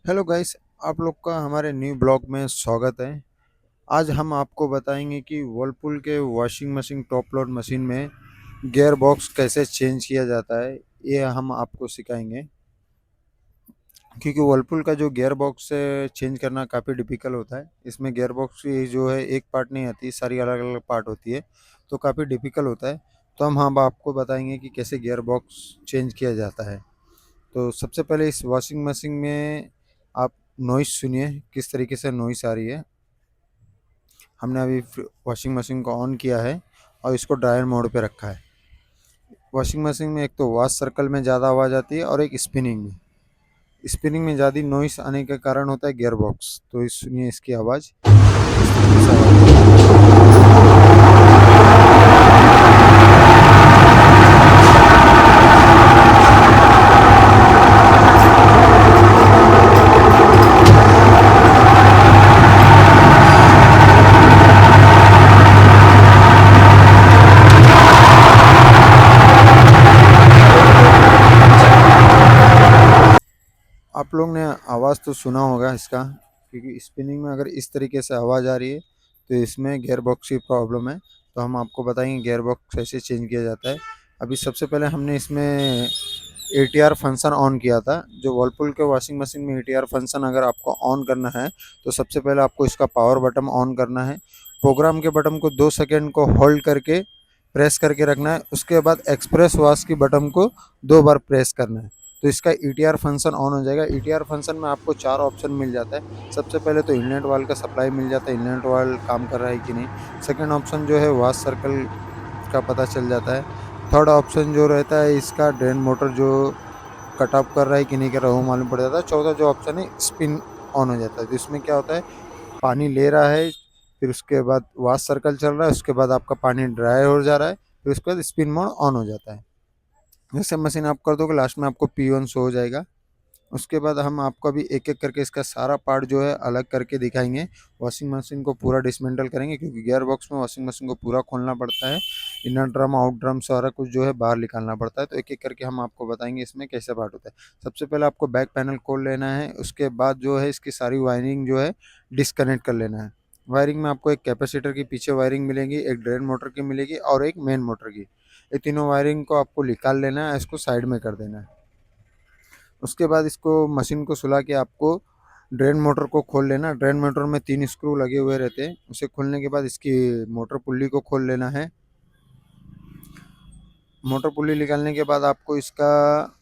Hello guys. आप लोग का हमारे न्यू ब्लॉग में स्वागत है। आज हम आपको बताएंगे कि वर्लपूल के washing machine top load machine में गियर बॉक्स कैसे चेंज किया जाता है। ये हम आपको सिखाएंगे, क्योंकि वर्लपूल का जो गियर बॉक्स चेंज करना काफ़ी डिफिकल्ट होता है। इसमें गियर बॉक्स की जो है एक पार्ट नहीं आती, सारी अलग अलग पार्ट होती है, तो काफ़ी डिफिकल्ट होता है। तो हम आपको बताएंगे कि कैसे गियर बॉक्स चेंज किया जाता है। तो सबसे पहले इस वॉशिंग मशीन में आप नॉइस सुनिए, किस तरीके से नॉइस आ रही है। हमने अभी वॉशिंग मशीन को ऑन किया है और इसको ड्रायर मोड पे रखा है। वॉशिंग मशीन में एक तो वॉश सर्कल में ज़्यादा आवाज़ आती है और एक स्पिनिंग में ज़्यादा नॉइस आने के कारण होता है गियर बॉक्स। तो सुनिए इसकी आवाज़, इस तरीके से आवाज़ आप लोग ने आवाज़ तो सुना होगा इसका, क्योंकि स्पिनिंग में अगर इस तरीके से आवाज़ आ रही है तो इसमें गियर बॉक्स की प्रॉब्लम है। तो हम आपको बताएंगे गियर बॉक्स कैसे चेंज किया जाता है। अभी सबसे पहले हमने इसमें एटीआर फंक्शन ऑन किया था। जो वर्लपूल के वॉशिंग मशीन में एटीआर फंक्शन अगर आपको ऑन करना है तो सबसे पहले आपको इसका पावर बटन ऑन करना है। प्रोग्राम के बटन को 2 सेकेंड को होल्ड करके प्रेस करके रखना है। उसके बाद एक्सप्रेस वॉश की बटन को 2 बार प्रेस करना है, तो इसका ईटीआर फंक्शन ऑन हो जाएगा। ईटीआर फंक्शन में आपको 4 ऑप्शन मिल जाता है। सबसे पहले तो इनलेट वाल का सप्लाई मिल जाता है, इनलेट वाल काम कर रहा है कि नहीं। सेकंड ऑप्शन जो है वॉश सर्कल का पता चल जाता है। थर्ड ऑप्शन जो रहता है इसका ड्रेन मोटर जो कट ऑफ कर रहा है कि नहीं कर रहा है वो मालूम पड़ जाता है। चौथा जो ऑप्शन है स्पिन ऑन हो जाता है। तो इसमें क्या होता है, पानी ले रहा है, फिर उसके बाद वॉश सर्कल चल रहा है, उसके बाद आपका पानी ड्राई हो जा रहा है, फिर उसके बाद स्पिन मोड ऑन हो जाता है। जैसे मशीन आप कर दोगे लास्ट में आपको P1 शो हो जाएगा। उसके बाद हम आपको अभी एक एक करके इसका सारा पार्ट जो है अलग करके दिखाएंगे। वॉशिंग मशीन को पूरा डिसमेंटल करेंगे, क्योंकि गियर बॉक्स में वॉशिंग मशीन को पूरा खोलना पड़ता है। इनर ड्रम आउट ड्रम सारा कुछ जो है बाहर निकालना पड़ता है। तो एक एक करके हम आपको बताएंगे इसमें कैसे पार्ट होता है। सबसे पहले आपको बैक पैनल खोल लेना है। उसके बाद जो है इसकी सारी वायरिंग जो है डिसकनेक्ट कर लेना है। वायरिंग में आपको एक कैपेसिटर की पीछे वायरिंग मिलेगी, एक ड्रेन मोटर की मिलेगी और एक मेन मोटर की। ये तीनों वायरिंग को आपको निकाल लेना है, इसको साइड में कर देना है। उसके बाद इसको मशीन को सुला के आपको ड्रेन मोटर को खोल लेना। ड्रेन मोटर में 3 स्क्रू लगे हुए रहते हैं। उसे खोलने के बाद इसकी मोटर पुल्ली को खोल लेना है। मोटर पुल्ली निकालने के बाद आपको इसका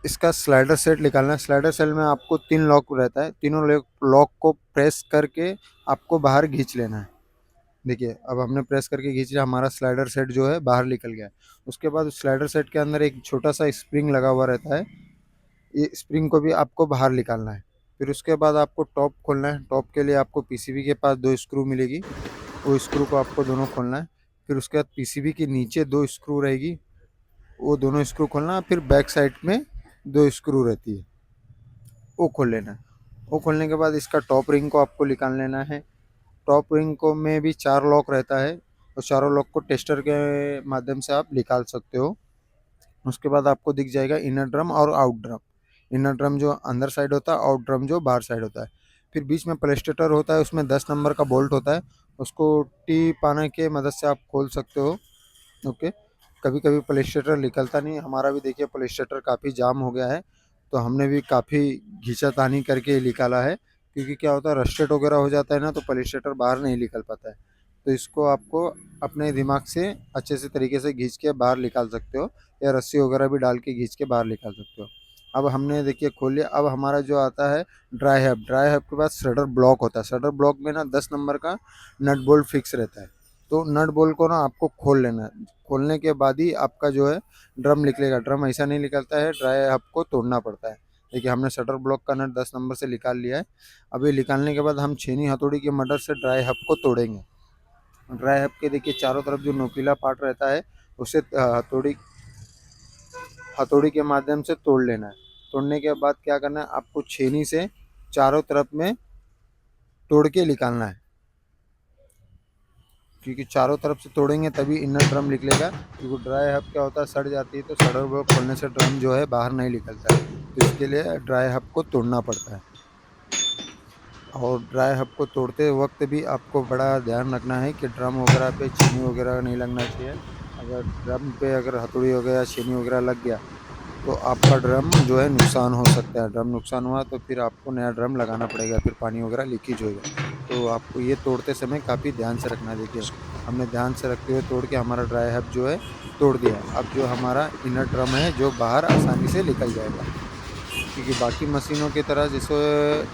इसका स्लाइडर सेट निकालना है। स्लाइडर सेट में आपको 3 लॉक रहता है, तीनों लॉक को प्रेस करके आपको बाहर खींच लेना है। देखिए अब हमने प्रेस करके खींच लिया, हमारा स्लाइडर सेट जो है बाहर निकल गया है। उसके बाद उस स्लाइडर सेट के अंदर एक छोटा सा स्प्रिंग लगा हुआ रहता है, ये स्प्रिंग को भी आपको बाहर निकालना है। फिर उसके बाद आपको टॉप खोलना है। टॉप के लिए आपको पीसीबी के पास 2 स्क्रू मिलेगी, वो स्क्रू को आपको दोनों खोलना है। फिर उसके बाद पीसीबी के नीचे 2 स्क्रू रहेगी, वो दोनों स्क्रू खोलना है। फिर बैक साइड में 2 स्क्रू रहती है, वो खोल लेना है। वो खोलने के बाद इसका टॉप रिंग को आपको निकाल लेना है। टॉप रिंग को में भी 4 लॉक रहता है, और चारों लॉक को टेस्टर के माध्यम से आप निकाल सकते हो। उसके बाद आपको दिख जाएगा इनर ड्रम और आउट ड्रम। इनर ड्रम जो अंदर साइड होता है, आउट ड्रम जो बाहर साइड होता है। फिर बीच में प्लेस्टेटर होता है, उसमें 10 नंबर का बोल्ट होता है, उसको टी पाने के मदद से आप खोल सकते हो। ओके। कभी कभी प्लेस्टेटर निकलता नहीं, हमारा भी देखिए प्लेस्टेटर काफ़ी जाम हो गया है, तो हमने भी काफ़ी घिंचातानी करके निकाला है। क्योंकि क्या होता है, रस्टेड वगैरह हो जाता है ना, तो प्लेस्टेटर बाहर नहीं निकल पाता है। तो इसको आपको अपने दिमाग से अच्छे से तरीके से खींच के बाहर निकाल सकते हो, या रस्सी वगैरह भी डाल के खींच के बाहर निकाल सकते हो। अब हमने देखिए खोल लिया। अब हमारा जो आता है ड्राई हब, ड्राई हब के बाद श्रेडर ब्लॉक होता है। श्रेडर ब्लॉक में ना 10 नंबर का नट बोल्ट फिक्स रहता है। तो नट बोल्ट को ना आपको खोल लेना है। खोलने के बाद ही आपका जो है ड्रम निकलेगा। ड्रम ऐसा नहीं निकलता है, ड्राई हब को तोड़ना पड़ता है। देखिए हमने शटर ब्लॉक का नट 10 नंबर से निकाल लिया है। अभी निकालने के बाद हम छेनी हथौड़ी की मदद से ड्राई हब को तोड़ेंगे। ड्राई हब के देखिए चारों तरफ जो नोकीला पार्ट रहता है, उसे हथौड़ी हथौड़ी के माध्यम से तोड़ लेना है। तोड़ने के बाद क्या करना है, आपको छेनी से चारों तरफ में तोड़ के निकालना है। क्योंकि चारों तरफ से तोड़ेंगे तभी इनर ड्रम निकलेगा। क्योंकि ड्राई हब क्या होता है, सड़ जाती है तो सड़े हुए खोलने से ड्रम जो है बाहर नहीं निकलता है, तो इसके लिए ड्राई हब को तोड़ना पड़ता है। और ड्राई हब को तोड़ते वक्त भी आपको बड़ा ध्यान रखना है कि ड्रम वगैरह पे चीनी वगैरह नहीं लगना चाहिए। अगर ड्रम पे अगर हथौड़ी वगैरह या चीनी वगैरह लग गया तो आपका ड्रम जो है नुकसान हो सकता है। ड्रम नुकसान हुआ तो फिर आपको नया ड्रम लगाना पड़ेगा, फिर पानी वगैरह लीकेज होएगा। तो आपको ये तोड़ते समय काफ़ी ध्यान से रखना है। देखिए हमने ध्यान से रखते हुए तोड़ के हमारा ड्राई हब जो है तोड़ दिया। अब जो हमारा इनर ड्रम है जो बाहर आसानी से निकल जाएगा, क्योंकि बाकी मशीनों की तरह जैसे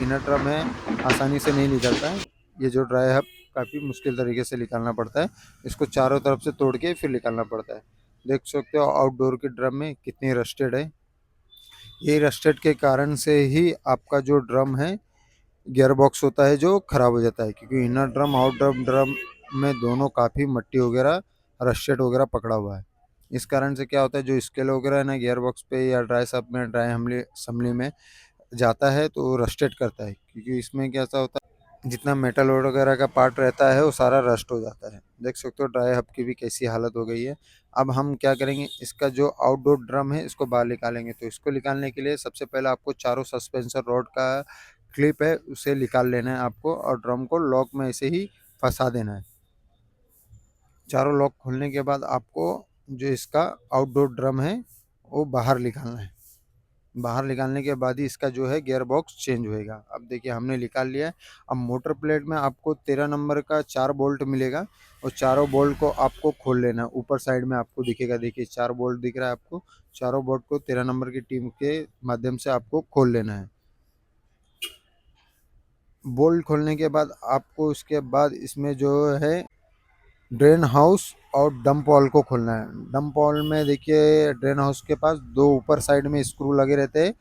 इनर ड्रम है आसानी से नहीं निकलता है। ये जो ड्राई हब काफ़ी मुश्किल तरीके से निकालना पड़ता है। इसको चारों तरफ से तोड़ के फिर निकालना पड़ता है। देख सकते हो आउटडोर के ड्रम में कितनी रस्टेड है। ये रस्टेड के कारण से ही आपका जो ड्रम है गियर बॉक्स होता है जो खराब हो जाता है, क्योंकि इनर ड्रम आउटर ड्रम में दोनों काफ़ी मट्टी वगैरह रस्टेड वगैरह पकड़ा हुआ है। इस कारण से क्या होता है, जो स्केल वगैरह है ना गियर बॉक्स पे या ड्राई सब में ड्राई हमले असम्बली में जाता है तो रस्टेड करता है, क्योंकि इसमें कैसा होता है जितना मेटल वगैरह का पार्ट रहता है वो सारा रस्ट हो जाता है। देख सकते हो ड्राई हब की भी कैसी हालत हो गई है। अब हम क्या करेंगे, इसका जो आउटडोर ड्रम है इसको बाहर निकालेंगे। तो इसको निकालने के लिए सबसे पहले आपको चारों सस्पेंसर रॉड का क्लिप है उसे निकाल लेना है आपको, और ड्रम को लॉक में ऐसे ही फंसा देना है। चारों लॉक खोलने के बाद आपको जो इसका आउटडोर ड्रम है वो बाहर निकालना है। बाहर निकालने के बाद ही इसका जो है गियर बॉक्स चेंज होएगा। अब देखिए हमने निकाल लिया है। अब मोटर प्लेट में आपको 13 नंबर का 4 बोल्ट मिलेगा, और चारों बोल्ट को आपको खोल लेना है। ऊपर साइड में आपको दिखेगा, देखिए 4 बोल्ट दिख रहा है आपको। चारों बोल्ट को 13 नंबर की टीम के माध्यम से आपको खोल लेना है। बोल्ट खोलने के बाद आपको उसके बाद इसमें जो है ड्रेन हाउस और डंप वॉल को खोलना है। डंप वॉल में देखिए ड्रेन हाउस के पास दो ऊपर साइड में स्क्रू लगे रहते हैं,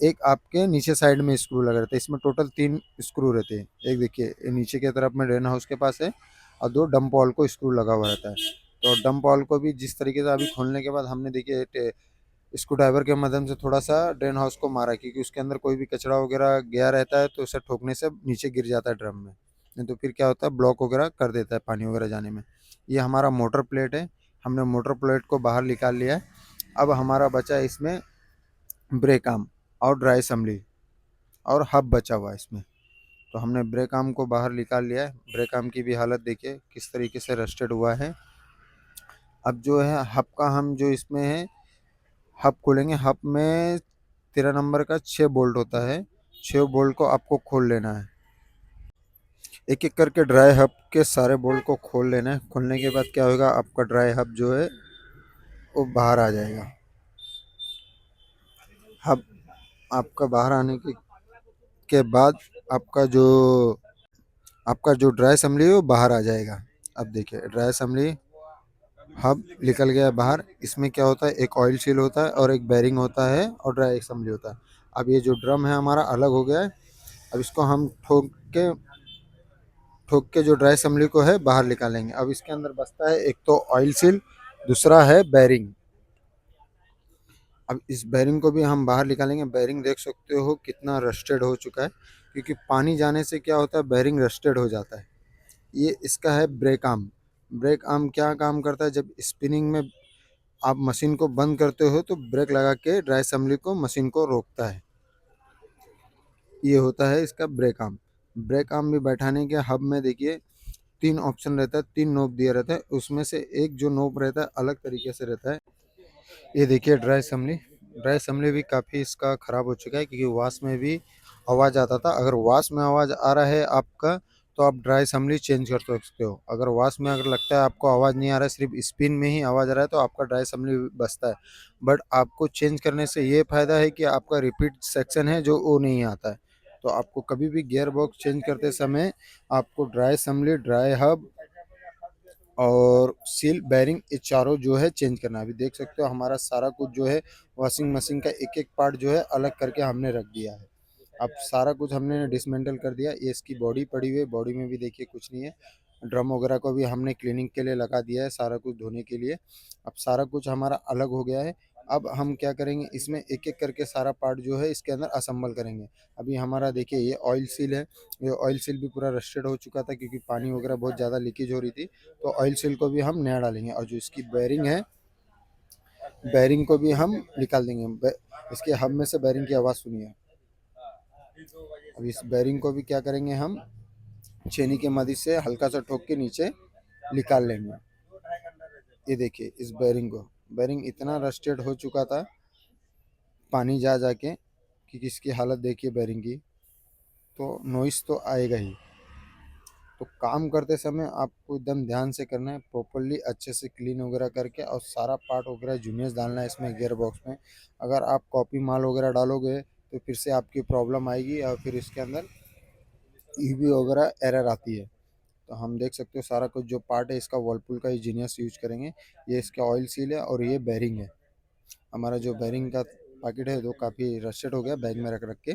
एक आपके नीचे साइड में स्क्रू लगे रहते हैं। इसमें टोटल 3 स्क्रू रहते हैं। एक देखिए ये नीचे की तरफ में ड्रेन हाउस के पास है, और 2 डंप वॉल को स्क्रू लगा हुआ रहता है। तो डंप वॉल को भी जिस तरीके से अभी खोलने के बाद हमने देखिए स्क्रू ड्राइवर के माध्यम से थोड़ा सा ड्रेन हाउस को मारा, क्योंकि उसके अंदर कोई भी कचरा वगैरह गया रहता है तो उसे ठोकने से नीचे गिर जाता है ड्रम में, नहीं तो फिर क्या होता है ब्लॉक वगैरह कर देता है पानी वगैरह जाने में। ये हमारा मोटर प्लेट है, हमने मोटर प्लेट को बाहर निकाल लिया है। अब हमारा बचा है इसमें ब्रेक आर्म और ड्राई असम्बली और हब बचा हुआ है इसमें। तो हमने ब्रेक आर्म को बाहर निकाल लिया है। ब्रेक आर्म की भी हालत देखिए किस तरीके से रस्टेड हुआ है। अब जो है हब का हम जो इसमें है हब खोलेंगे। हब में 13 नंबर का 6 बोल्ट होता है। 6 बोल्ट को आपको खोल लेना है। एक एक करके ड्राई हब के सारे बोल्ट को खोल लेना है। खोलने के बाद क्या होगा, आपका ड्राई हब जो है वो बाहर आ जाएगा। हब आपका बाहर आने के बाद आपका जो ड्राई असम्बली है वो बाहर आ जाएगा। अब देखिए ड्राई असम्बली हब निकल गया बाहर। इसमें क्या होता है, एक ऑयल सील होता है और एक बेरिंग होता है और ड्राई असम्बली होता है। अब ये जो ड्रम है हमारा अलग हो गया है। अब इसको हम ठोक के जो ड्राई असम्बली को है बाहर निकालेंगे। अब इसके अंदर बचता है एक तो ऑयल सील, दूसरा है बेरिंग। अब इस बेरिंग को भी हम बाहर निकालेंगे। बेरिंग देख सकते हो कितना रस्टेड हो चुका है, क्योंकि पानी जाने से क्या होता है बेरिंग रस्टेड हो जाता है। ये इसका है ब्रेक आर्म। ब्रेक आर्म क्या काम करता है, जब स्पिनिंग में आप मशीन को बंद करते हो तो ब्रेक लगा के ड्राई असम्बली को मशीन को रोकता है। ये होता है इसका ब्रेक आर्म। ब्रेक आर्म भी बैठाने के हब में देखिए 3 ऑप्शन रहता है, 3 नोब दिया रहता है। उसमें से एक जो नोब रहता है अलग तरीके से रहता है। ये देखिए ड्राई असम्बली भी काफ़ी इसका ख़राब हो चुका है, क्योंकि वॉश में भी आवाज़ आता था। अगर वॉश में आवाज़ आ रहा है आपका तो आप ड्राई असम्बली चेंज कर सकते हो। अगर वॉश में अगर लगता है आपको आवाज़ नहीं आ रहा है, सिर्फ स्पिन में ही आवाज़ आ रहा है, तो आपका ड्राई असम्बली बचता है। बट आपको चेंज करने से ये फ़ायदा है कि आपका रिपीट सेक्शन है जो वो नहीं आता है। तो आपको कभी भी गियर बॉक्स चेंज करते समय आपको ड्राई असम्बली, ड्राई हब और सील बेरिंग ये चारों जो है चेंज करना है। अभी देख सकते हो हमारा सारा कुछ जो है वॉशिंग मशीन का एक एक पार्ट जो है अलग करके हमने रख दिया है। अब सारा कुछ हमने डिसमेंटल कर दिया। ये इसकी बॉडी पड़ी हुई है, बॉडी में भी देखिए कुछ नहीं है। ड्रम वगैरह को भी हमने क्लीनिंग के लिए लगा दिया है, सारा कुछ धोने के लिए। अब सारा कुछ हमारा अलग हो गया है। अब हम क्या करेंगे, इसमें एक-एक करके सारा पार्ट जो है इसके अंदर असेंबल करेंगे। अभी हमारा देखिए ये ऑयल सील है, ये ऑयल सील भी पूरा रस्टेड हो चुका था क्योंकि पानी वगैरह बहुत ज़्यादा लीकेज हो रही थी, तो ऑयल सील को भी हम नया डालेंगे और जो इसकी बेयरिंग है, बेयरिंग को भी हम निकाल देंगे। इसके हब में से बेयरिंग की आवाज़ सुनिए। अब इस बेयरिंग को भी क्या करेंगे, हम छेनी के मदद से हल्का सा ठोक के नीचे निकाल लेंगे। ये देखिए इस बेयरिंग को, बेयरिंग इतना रस्टेड हो चुका था पानी जा जा के कि इसकी हालत देखिए बेयरिंग की, तो नॉइस तो आएगा ही। तो काम करते समय आपको एकदम ध्यान से करना है, प्रॉपर्ली अच्छे से क्लीन वगैरह करके, और सारा पार्ट वगैरह जूनियर्स डालना है इसमें गियर बॉक्स में। अगर आप कॉपी माल वगैरह डालोगे तो फिर से आपकी प्रॉब्लम आएगी और फिर इसके अंदर ईवी वगैरह एरर आती है। तो हम देख सकते हो सारा कुछ जो पार्ट है इसका वर्लपुल का इंजीनियर्स यूज करेंगे। ये इसका ऑयल सील है और ये बेयरिंग है। हमारा जो बेयरिंग का पैकेट है वो काफ़ी रस्टेड हो गया, बैग में रख रख के।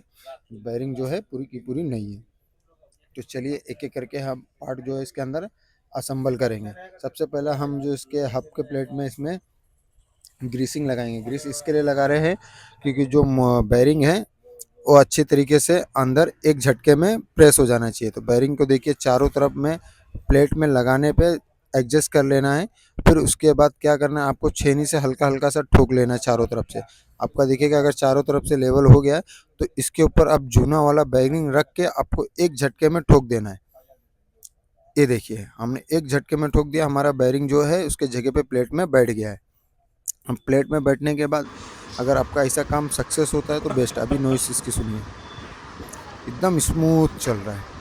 बेयरिंग जो है पूरी की पूरी नई है। तो चलिए एक एक करके हम पार्ट जो है इसके अंदर असेंबल करेंगे। सबसे पहले हम जो इसके हब के प्लेट में इसमें ग्रीसिंग लगाएंगे। ग्रीस इसके लिए लगा रहे हैं क्योंकि जो बेयरिंग है वो अच्छे तरीके से अंदर एक झटके में प्रेस हो जाना चाहिए। तो बेयरिंग को देखिए चारों तरफ में प्लेट में लगाने पे एडजस्ट कर लेना है। फिर उसके बाद क्या करना है, आपको छेनी से हल्का हल्का सा ठोक लेना है चारों तरफ से। आपका देखिएगा अगर चारों तरफ से लेवल हो गया है तो इसके ऊपर अब जूना वाला बेयरिंग रख के आपको एक झटके में ठोक देना है। ये देखिए हमने एक झटके में ठोक दिया, हमारा बेयरिंग जो है उसके जगह पे प्लेट में बैठ गया है। हम प्लेट में बैठने के बाद अगर आपका ऐसा काम सक्सेस होता है तो बेस्ट। अभी नॉइस इसकी सुनिए, एकदम स्मूथ चल रहा है।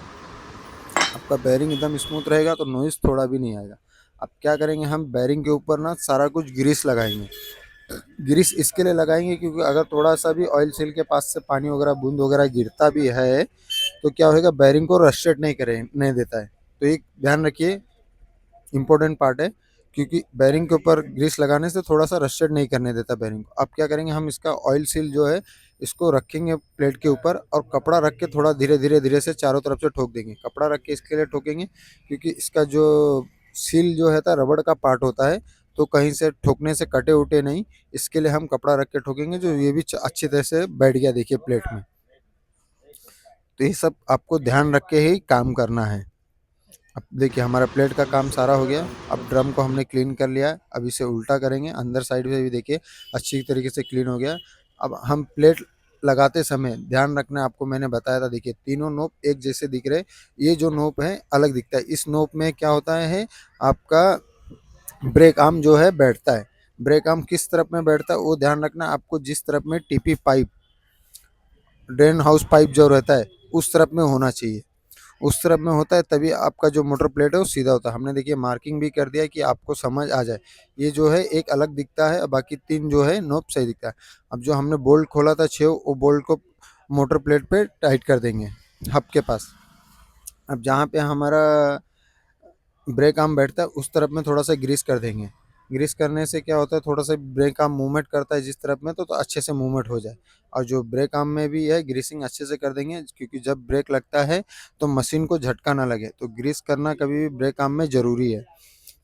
आपका बेयरिंग एकदम स्मूथ रहेगा तो नॉइस थोड़ा भी नहीं आएगा। अब क्या करेंगे, हम बेयरिंग के ऊपर ना सारा कुछ ग्रीस लगाएंगे। ग्रीस इसके लिए लगाएंगे क्योंकि अगर थोड़ा सा भी ऑयल सील के पास से पानी वगैरह बूंद वगैरह गिरता भी है तो क्या होगा, बेयरिंग को रस्टेड नहीं देता है। तो एक ध्यान रखिए, इंपॉर्टेंट पार्ट है, क्योंकि बेयरिंग के ऊपर ग्रीस लगाने से थोड़ा सा रस्टेड नहीं करने देता बेयरिंग को। अब क्या करेंगे, हम इसका ऑयल सील जो है इसको रखेंगे प्लेट के ऊपर और कपड़ा रख के थोड़ा धीरे धीरे धीरे से चारों तरफ से ठोक देंगे। कपड़ा रख के इसके लिए ठोकेंगे क्योंकि इसका जो सील जो है रबड़ का पार्ट होता है, तो कहीं से ठोकने से कटे उटे नहीं, इसके लिए हम कपड़ा रख के ठोकेंगे जो ये भी अच्छी तरह से बैठ गया देखिए प्लेट में। तो ये सब आपको ध्यान रख के ही काम करना है। अब देखिए हमारा प्लेट का काम सारा हो गया। अब ड्रम को हमने क्लीन कर लिया। अब इसे उल्टा करेंगे, अंदर साइड से भी देखिए अच्छी तरीके से क्लीन हो गया। अब हम प्लेट लगाते समय ध्यान रखना, आपको मैंने बताया था, देखिए तीनों नोब एक जैसे दिख रहे। ये जो नोब है अलग दिखता है। इस नोब में क्या होता है, आपका ब्रेक आर्म जो है बैठता है। ब्रेक आर्म किस तरफ में बैठता है वो ध्यान रखना। आपको जिस तरफ में TP pipe, drain house pipe जो रहता है उस तरफ में होना चाहिए। उस तरफ में होता है तभी आपका जो मोटर प्लेट है वो सीधा होता है। हमने देखिए मार्किंग भी कर दिया कि आपको समझ आ जाए। ये जो है एक अलग दिखता है और बाकी तीन जो है नोब सही दिखता है। अब जो हमने बोल्ट खोला था 6, वो बोल्ट को मोटर प्लेट पे टाइट कर देंगे हब के पास। अब जहाँ पे हमारा ब्रेक आर्म बैठता है उस तरफ में थोड़ा सा ग्रीस कर देंगे। ग्रीस करने से क्या होता है, थोड़ा सा ब्रेक आर्म मूवमेंट करता है जिस तरफ में, तो अच्छे से मूवमेंट हो जाए। और जो ब्रेक आर्म में भी है ग्रीसिंग अच्छे से कर देंगे क्योंकि जब ब्रेक लगता है तो मशीन को झटका ना लगे। तो ग्रीस करना कभी भी ब्रेक आर्म में ज़रूरी है,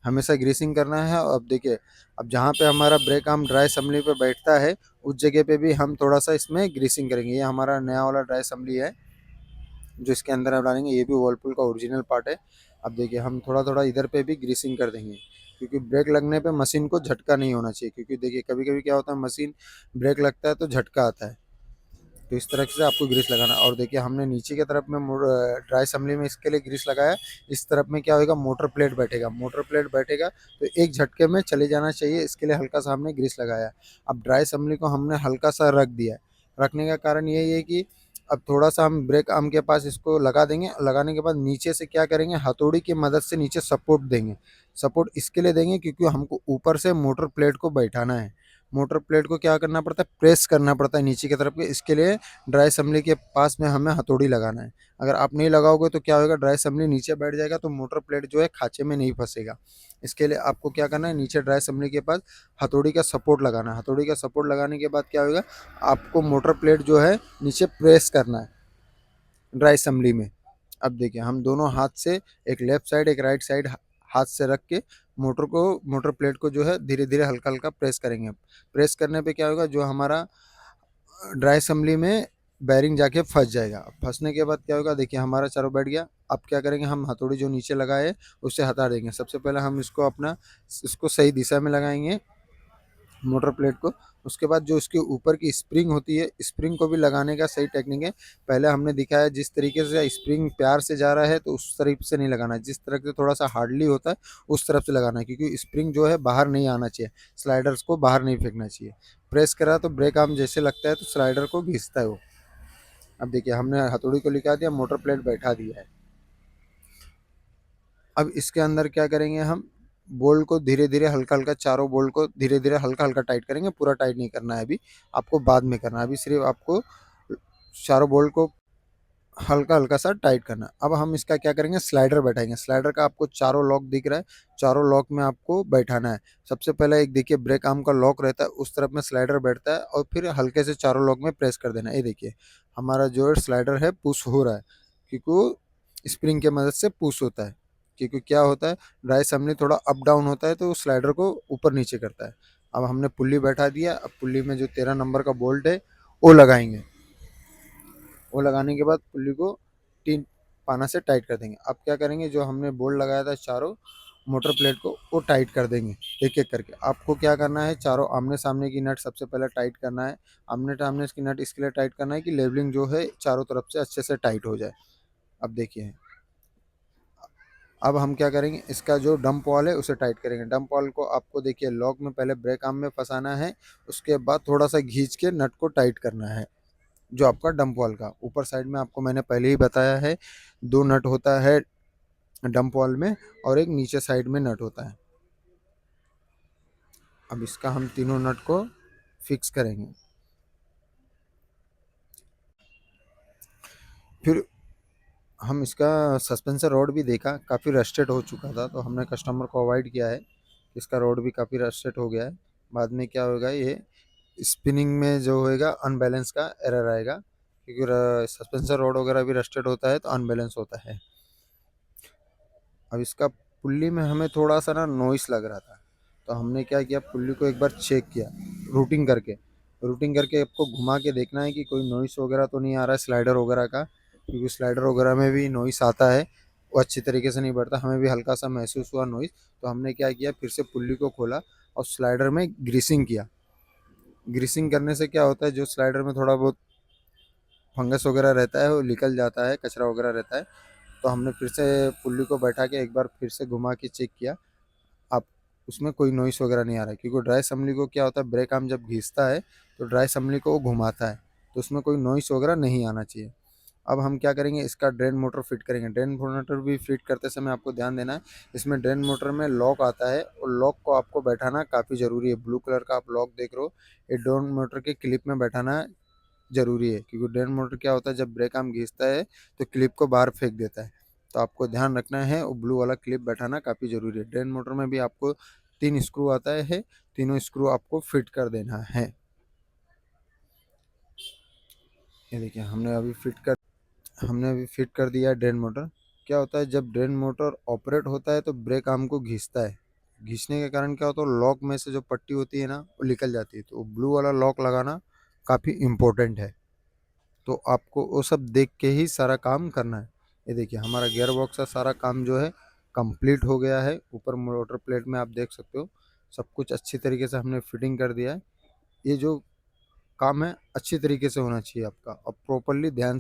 हमेशा ग्रीसिंग करना है। अब देखिए अब जहाँ पे हमारा ब्रेक आर्म ड्राई असेंबली पे बैठता है उस जगह पे भी हम थोड़ा सा इसमें ग्रीसिंग करेंगे। ये हमारा नया वाला ड्राई असेंबली है जो इसके अंदर हम डालेंगे, ये भी वर्लपुल का ओरिजिनल पार्ट है। अब देखिए हम थोड़ा थोड़ा इधर पे भी ग्रीसिंग कर देंगे क्योंकि ब्रेक लगने पे मशीन को झटका नहीं होना चाहिए। क्योंकि देखिए कभी कभी क्या होता है, मशीन ब्रेक लगता है तो झटका आता है। तो इस तरह से आपको ग्रीस लगाना। और देखिए हमने नीचे की तरफ में ड्राई असेंबली में इसके लिए ग्रीस लगाया। इस तरफ में क्या होगा, मोटर प्लेट बैठेगा। मोटर प्लेट बैठेगा तो एक झटके में चले जाना चाहिए, इसके लिए हल्का सा हमने ग्रीस लगाया। अब ड्राई असेंबली को हमने हल्का सा रख दिया है। रखने का कारण यही है कि अब थोड़ा सा हम ब्रेक आर्म के पास इसको लगा देंगे। लगाने के बाद नीचे से क्या करेंगे, हथौड़ी की मदद से नीचे सपोर्ट देंगे। सपोर्ट इसके लिए देंगे क्योंकि हमको ऊपर से मोटर प्लेट को बैठाना है। मोटर प्लेट को क्या करना पड़ता है, प्रेस करना पड़ता है नीचे की तरफ के। इसके लिए ड्राई असेंबली के पास में हमें हथौड़ी लगाना है। अगर आप नहीं लगाओगे तो क्या होगा, ड्राई असेंबली नीचे बैठ जाएगा तो मोटर प्लेट जो है खांचे में नहीं फंसेगा। इसके लिए आपको क्या करना है, नीचे ड्राई असेंबली के पास हथौड़ी का सपोर्ट लगाना है। हथौड़ी का सपोर्ट लगाने के बाद क्या होगा, आपको मोटर प्लेट जो है नीचे प्रेस करना है ड्राई असेंबली में। अब देखिए हम दोनों हाथ से, एक लेफ्ट साइड एक राइट साइड हाथ से रख के मोटर प्लेट को जो है धीरे-धीरे हल्का-हल्का प्रेस करेंगे। प्रेस करने पे क्या होगा, जो हमारा ड्राई असेंबली में बेयरिंग जाके फँस जाएगा। फँसने के बाद क्या होगा, देखिए हमारा चारों बैठ गया। अब क्या करेंगे, हम हथौड़ी जो नीचे लगाए है उसे हटा देंगे। सबसे पहले हम इसको सही दिशा में लगाएँगे मोटर प्लेट को। उसके बाद जो इसके ऊपर की स्प्रिंग होती है, स्प्रिंग को भी लगाने का सही टेक्निक है। पहले हमने दिखाया जिस तरीके से स्प्रिंग प्यार से जा रहा है तो उस तरफ से नहीं लगाना है, जिस तरह से थोड़ा सा हार्डली होता है उस तरफ से लगाना है, क्योंकि स्प्रिंग जो है बाहर नहीं आना चाहिए, स्लाइडर्स को बाहर नहीं फेंकना चाहिए। प्रेस करा तो ब्रेक आर्म जैसे लगता है तो स्लाइडर को घिसता है वो। अब देखिए हमने हथौड़ी को लिखा दिया, मोटर प्लेट बैठा दिया है। अब इसके अंदर क्या करेंगे, हम बोल्ट को धीरे-धीरे हल्का-हल्का, चारों बोल्ट को धीरे-धीरे हल्का-हल्का टाइट करेंगे, पूरा टाइट नहीं करना है अभी, आपको बाद में करना है। अभी सिर्फ़ आपको चारों बोल्ट को हल्का-हल्का सा टाइट करना है। अब हम इसका क्या करेंगे, स्लाइडर बैठाएँगे। स्लाइडर का आपको चारों लॉक दिख रहा है, चारों लॉक में आपको बैठाना है। सबसे पहले एक देखिए ब्रेक आर्म का लॉक रहता है, उस तरफ में स्लाइडर बैठता है और फिर हल्के से चारों लॉक में प्रेस कर देना है। ये देखिए, हमारा जो है स्लाइडर है पुश हो रहा है, क्योंकि वो स्प्रिंग की मदद से पुश होता है। क्योंकि क्या होता है, ड्राई असेंबली थोड़ा अप डाउन होता है तो स्लाइडर को ऊपर-नीचे करता है। अब हमने पुल्ली बैठा दिया, अब पुल्ली में जो 13 नंबर का बोल्ट है, वो लगाएँगे। वो लगाने के बाद पुल्ली को 3 पाना से टाइट कर देंगे। अब क्या करेंगे, जो हमने बोल्ट लगाया था चारों मोटर प्लेट को, वो टाइट कर देंगे एक-एक करके। आपको क्या करना है, चारों आमने-सामने की नट सबसे पहले टाइट करना है। आमने-सामने की नट इसके लिए टाइट करना है कि लेवलिंग जो है चारों तरफ से अच्छे से टाइट हो जाए। अब देखिए, अब हम क्या करेंगे, इसका जो डंप वॉल है उसे टाइट करेंगे। डंप वॉल को आपको देखिए लॉक में पहले ब्रेक आर्म में फँसाना है, उसके बाद थोड़ा-सा खींच के नट को टाइट करना है। जो आपका डंप वॉल का ऊपर साइड में आपको मैंने पहले ही बताया है, 2 नट होता है डंप वॉल में और एक नीचे साइड में नट होता है। अब इसका हम तीनों नट को फिक्स करेंगे। फिर हम इसका सस्पेंसर रॉड भी देखा, काफ़ी रस्टेड हो चुका था, तो हमने कस्टमर को अवॉइड किया है। इसका रॉड भी काफ़ी रस्टेड हो गया है। बाद में क्या होगा, ये स्पिनिंग में जो होएगा अनबैलेंस का एरर आएगा, क्योंकि सस्पेंसर रॉड वगैरह भी रस्टेड होता है तो अनबैलेंस होता है। अब इसका पुल्ली में हमें थोड़ा-सा ना नॉइस लग रहा था, तो हमने क्या किया, पुल्ली को एक बार चेक किया रूटिंग करके। रूटिंग करके आपको घुमा के देखना है कि कोई नॉइस वगैरह तो नहीं आ रहा है स्लाइडर वगैरह का, क्योंकि स्लाइडर वगैरह में भी नॉइस आता है, वो अच्छी तरीके से नहीं बढ़ता। हमें भी हल्का-सा महसूस हुआ नॉइस, तो हमने क्या किया, फिर से पुल्ली को खोला और स्लाइडर में ग्रीसिंग किया। ग्रीसिंग करने से क्या होता है, जो स्लाइडर में थोड़ा बहुत फंगस वगैरह रहता है वो निकल जाता है, कचरा वगैरह रहता है। तो हमने फिर से पुल्ली को बैठा के एक बार फिर से घुमा के चेक किया। अब उसमें कोई नॉइस वगैरह नहीं आ रहा है, क्योंकि ड्राई असेंबली को क्या होता है, ब्रेक आर्म जब घिसता है तो ड्राई असेंबली को वो घुमाता है, तो उसमें कोई नॉइस वगैरह नहीं आना चाहिए। अब हम क्या करेंगे, इसका ड्रेन मोटर फिट करेंगे। ड्रेन मोटर भी फिट करते समय आपको ध्यान देना है, इसमें ड्रेन मोटर में लॉक आता है और लॉक को आपको बैठाना काफ़ी ज़रूरी है। ब्लू कलर का आप लॉक देख रहे हो, ये ड्रेन मोटर के क्लिप में बैठाना ज़रूरी है, क्योंकि ड्रेन मोटर क्या होता है, जब ब्रेक आर्म घिसता है तो क्लिप को बाहर फेंक देता है। तो आपको ध्यान रखना है, वो ब्लू वाला क्लिप बैठाना काफ़ी ज़रूरी है। ड्रेन मोटर में भी आपको 3 स्क्रू आता है, तीनों स्क्रू आपको फिट कर देना है। ये देखिए हमने अभी फिट कर दिया है ड्रेन मोटर। क्या होता है, जब ड्रेन मोटर ऑपरेट होता है तो ब्रेक आर्म को घिसता है। घिसने के कारण क्या होता है, लॉक में से जो पट्टी होती है ना वो निकल जाती है, तो ब्लू वाला लॉक लगाना काफ़ी इम्पोर्टेंट है। तो आपको वो सब देख के ही सारा काम करना है। ये देखिए हमारा गियर बॉक्स का सारा काम जो है कंप्लीट हो गया है। ऊपर मोटर प्लेट में आप देख सकते हो, सब कुछ अच्छी तरीके से हमने फिटिंग कर दिया है। ये जो काम है अच्छी तरीके से होना चाहिए आपका, और प्रॉपर्ली ध्यान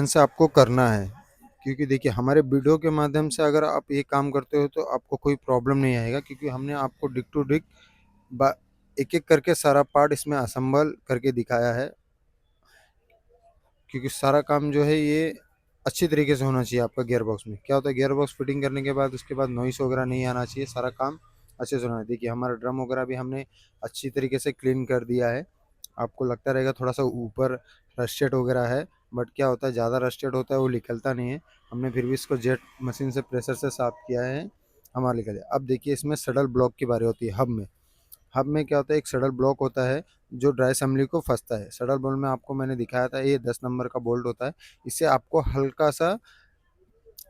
से आपको करना है, क्योंकि देखिए हमारे वीडियो के माध्यम से अगर आप ये काम करते हो तो आपको कोई प्रॉब्लम नहीं आएगा, क्योंकि हमने आपको डिक टू डिक एक-एक करके सारा पार्ट इसमें असेंबल करके दिखाया है, क्योंकि सारा काम जो है ये अच्छी तरीके से होना चाहिए आपका गियर बॉक्स में। क्या होता है, गियर बॉक्स फिटिंग करने के बाद उसके बाद नॉइस वगैरह नहीं आना चाहिए, सारा काम अच्छे से होना है। देखिए हमारा ड्रम वगैरह भी हमने अच्छी तरीके से क्लीन कर दिया है। आपको लगता रहेगा थोड़ा सा ऊपर रस्टेड वगैरह है, बट क्या होता है, ज़्यादा रस्टेड होता है वो निकलता नहीं है। हमने फिर भी इसको जेट मशीन से प्रेशर से साफ़ किया है, हमारा निकल जाए। अब देखिए इसमें सडल ब्लॉक की बारी होती है हब में। हब में क्या होता है, एक सडल ब्लॉक होता है जो ड्राई असेंबली को फंसता है। सडल बोल्ट में आपको मैंने दिखाया था, ये 10 नंबर का बोल्ट होता है। इसे आपको हल्का सा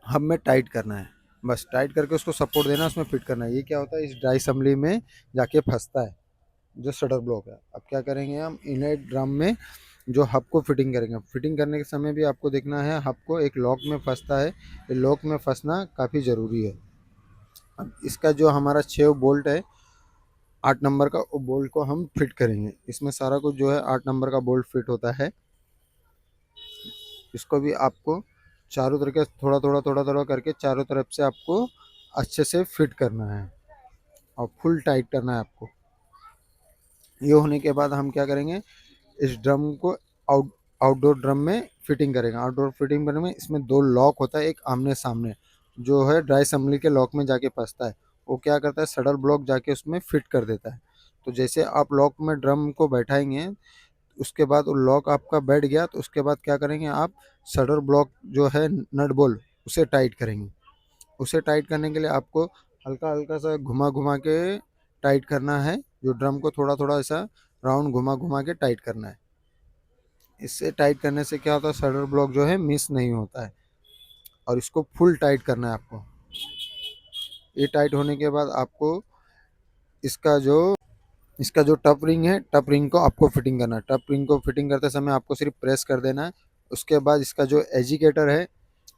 हब में टाइट करना है। बस टाइट करके उसको सपोर्ट देना, उसमें फिट करना है। ये क्या होता है, इस ड्राई असम्बली में जाके फंसता है जो शटर ब्लॉक है। अब क्या करेंगे हम, इनलेट ड्रम में जो हब को फिटिंग करेंगे। फिटिंग करने के समय भी आपको देखना है हब को एक लॉक में फंसता है, ये लॉक में फंसना काफ़ी ज़रूरी है। अब इसका जो हमारा 6 बोल्ट है 8 नंबर का, वो बोल्ट को हम फिट करेंगे। इसमें सारा कुछ जो है 8 नंबर का बोल्ट फिट होता है। इसको भी आपको चारों तरफ के थोड़ा थोड़ा करके चारों तरफ से आपको अच्छे से फिट करना है और फुल टाइट करना है आपको। ये होने के बाद हम क्या करेंगे, इस ड्रम को आउटडोर ड्रम में फिटिंग करेंगे। आउटडोर फिटिंग करने में इसमें 2 लॉक होता है, एक आमने सामने जो है ड्राई असम्बली के लॉक में जाके फंसता है। वो क्या करता है, सडल ब्लॉक जाके उसमें फिट कर देता है। तो जैसे आप लॉक में ड्रम को बैठाएंगे, उसके बाद वो लॉक आपका बैठ गया, तो उसके बाद क्या करेंगे आप, सडल ब्लॉक जो है नट बोल्ट उसे टाइट करेंगे। उसे टाइट करने के लिए आपको हल्का हल्का सा घुमा घुमा के टाइट करना है। जो ड्रम को थोड़ा थोड़ा ऐसा राउंड घुमा घुमा के टाइट करना है। इससे टाइट करने से क्या होता है, शटर ब्लॉक जो है मिस नहीं होता है। और इसको फुल टाइट करना है आपको। ये टाइट होने के बाद आपको इसका जो इसका जो टप रिंग है, टप रिंग को आपको फिटिंग करना है। टप रिंग को फिटिंग करते समय आपको सिर्फ प्रेस कर देना है। उसके बाद इसका जो एजिकेटर है,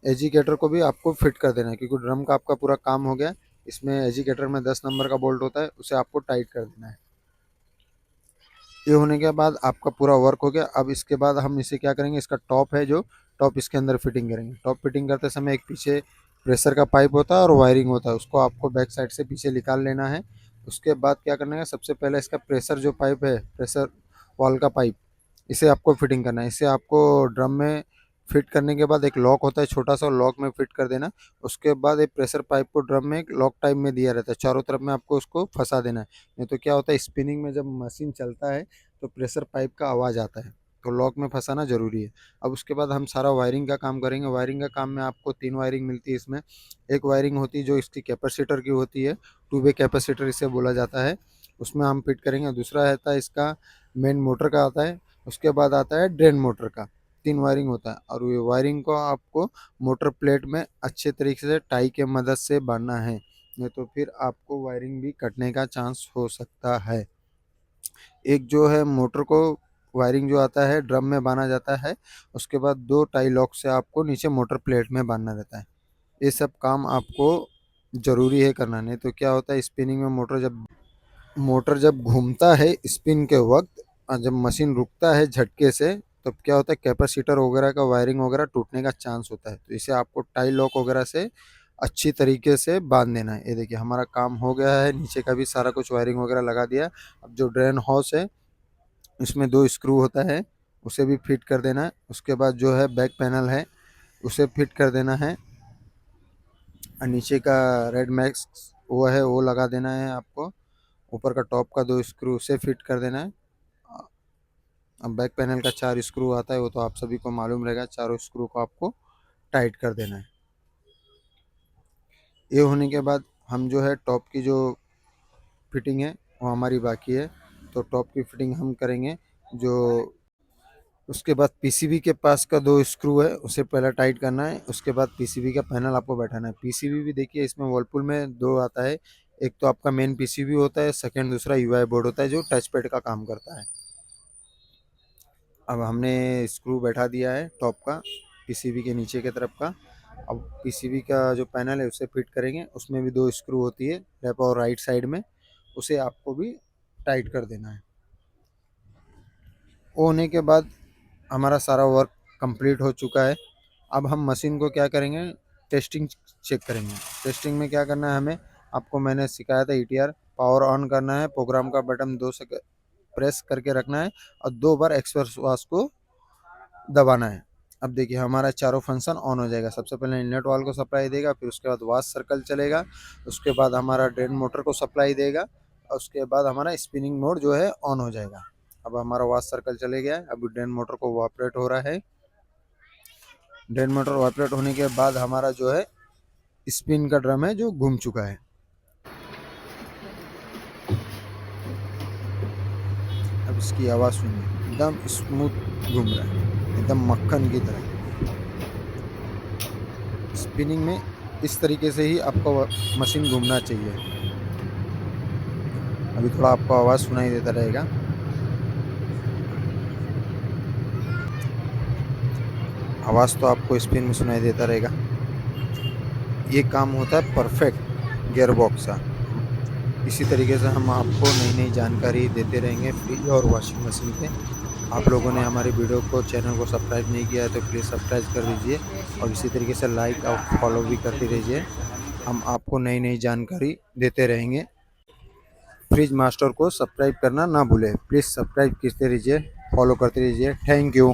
एजिकेटर को भी आपको फिट कर देना है, क्योंकि ड्रम का आपका पूरा काम हो गया। इसमें एजिकेटर में 10 नंबर का बोल्ट होता है, उसे आपको टाइट कर देना है। ये होने के बाद आपका पूरा वर्क हो गया। अब इसके बाद हम इसे क्या करेंगे, इसका टॉप है जो टॉप इसके अंदर फिटिंग करेंगे। टॉप फिटिंग करते समय एक पीछे प्रेशर का पाइप होता है और वायरिंग होता है, उसको आपको बैक साइड से पीछे निकाल लेना है। उसके बाद क्या करना है, सबसे पहले इसका प्रेशर जो पाइप है, प्रेशर वॉल का पाइप, इसे आपको फिटिंग करना है। इसे आपको ड्रम में फिट करने के बाद एक लॉक होता है छोटा सा, लॉक में फिट कर देना। उसके बाद एक प्रेशर पाइप को ड्रम में एक लॉक टाइप में दिया रहता है, चारों तरफ में आपको उसको फंसा देना है। नहीं तो क्या होता है, स्पिनिंग में जब मशीन चलता है तो प्रेशर पाइप का आवाज़ आता है, तो लॉक में फंसाना ज़रूरी है। अब उसके बाद हम सारा वायरिंग का काम करेंगे। वायरिंग का काम में आपको 3 वायरिंग मिलती है इसमें। एक वायरिंग होती है जो इसकी कैपेसिटर की होती है, 2 वे कैपेसिटर इसे बोला जाता है, उसमें हम फिट करेंगे। दूसरा रहता है इसका मेन मोटर का आता है। उसके बाद आता है ड्रेन मोटर का। 3 वायरिंग होता है, और ये वायरिंग को आपको मोटर प्लेट में अच्छे तरीके से टाई के मदद से बांधना है, नहीं तो फिर आपको वायरिंग भी कटने का चांस हो सकता है। एक जो है मोटर को वायरिंग जो आता है ड्रम में बांधा जाता है। उसके बाद 2 टाई लॉक से आपको नीचे मोटर प्लेट में बांधना रहता है। ये सब काम आपको ज़रूरी है करना, नहीं तो क्या होता है, स्पिनिंग में मोटर जब घूमता है स्पिन के वक्त, जब मशीन रुकता है झटके से, तब क्या होता है, कैपेसिटर वगैरह का वायरिंग वगैरह टूटने का चांस होता है। तो इसे आपको टाई लॉक वगैरह से अच्छी तरीके से बांध देना है। ये देखिए हमारा काम हो गया है, नीचे का भी सारा कुछ वायरिंग वगैरह लगा दिया। अब जो ड्रेन हॉस है, इसमें 2 स्क्रू होता है, उसे भी फिट कर देना है। उसके बाद जो है बैक पैनल है, उसे फिट कर देना है। और नीचे का रेड मैक्स वो है, वो लगा देना है आपको। ऊपर का टॉप का 2 स्क्रू उसे फिट कर देना है। अब बैक पैनल का 4 स्क्रू आता है, वो तो आप सभी को मालूम रहेगा। चारों स्क्रू को आपको टाइट कर देना है। ये होने के बाद हम जो है टॉप की जो फिटिंग है वो हमारी बाकी है, तो टॉप की फिटिंग हम करेंगे। जो उसके बाद पीसीबी के पास का 2 स्क्रू है, उसे पहले टाइट करना है। उसके बाद पीसीबी का पैनल आपको बैठाना है। पीसीबी भी देखिए इसमें वर्लपुल में 2 आता है। एक तो आपका मेन पीसीबी होता है, सेकंड दूसरा यूआई बोर्ड होता है जो टच पैड का काम करता है। अब हमने स्क्रू बैठा दिया है टॉप का पीसीबी के नीचे के तरफ का। अब पीसीबी का जो पैनल है उसे फिट करेंगे। उसमें भी 2 स्क्रू होती है लेफ्ट और राइट साइड में, उसे आपको भी टाइट कर देना है। वो होने के बाद हमारा सारा वर्क कंप्लीट हो चुका है। अब हम मशीन को क्या करेंगे, टेस्टिंग चेक करेंगे। टेस्टिंग में क्या करना है हमें, आपको मैंने सिखाया था ईटीआर। पावर ऑन करना है, प्रोग्राम का बटन 2 से प्रेस करके रखना है और 2 बार एक्सप्रेस वाश को दबाना है। अब देखिए हमारा चारों फंक्शन ऑन हो जाएगा। सबसे पहले इनलेट वाल को सप्लाई देगा, फिर उसके बाद वाश सर्कल चलेगा, उसके बाद हमारा ड्रेन मोटर को सप्लाई देगा, और उसके बाद हमारा स्पिनिंग मोड जो है ऑन हो जाएगा। अब हमारा वाश सर्कल चले गया है। अभी ड्रेन मोटर को ऑपरेट हो रहा है। ड्रेन मोटर ऑपरेट होने के बाद हमारा जो है स्पिन का ड्रम है जो घूम चुका है। अब इसकी आवाज़ सुनिए, एकदम स्मूथ घूम रहा है, एकदम मक्खन की तरह। स्पिनिंग में इस तरीके से ही आपको मशीन घूमना चाहिए। अभी थोड़ा आपको आवाज़ सुनाई देता रहेगा। आवाज़ तो आपको स्पिन में सुनाई देता रहेगा। ये काम होता है परफेक्ट गियर बॉक्स का। इसी तरीके से हम आपको नई नई जानकारी देते रहेंगे फ्रिज और वॉशिंग मशीन पे। आप लोगों ने हमारी वीडियो को चैनल को सब्सक्राइब नहीं किया है तो प्लीज़ सब्सक्राइब कर दीजिए और इसी तरीके से लाइक और फॉलो भी करते रहिए। हम आपको नई नई जानकारी देते रहेंगे। फ्रिज मास्टर को सब्सक्राइब करना ना भूलें। प्लीज़ सब्सक्राइब करते रहिए, फॉलो करते रहिए। Thank you.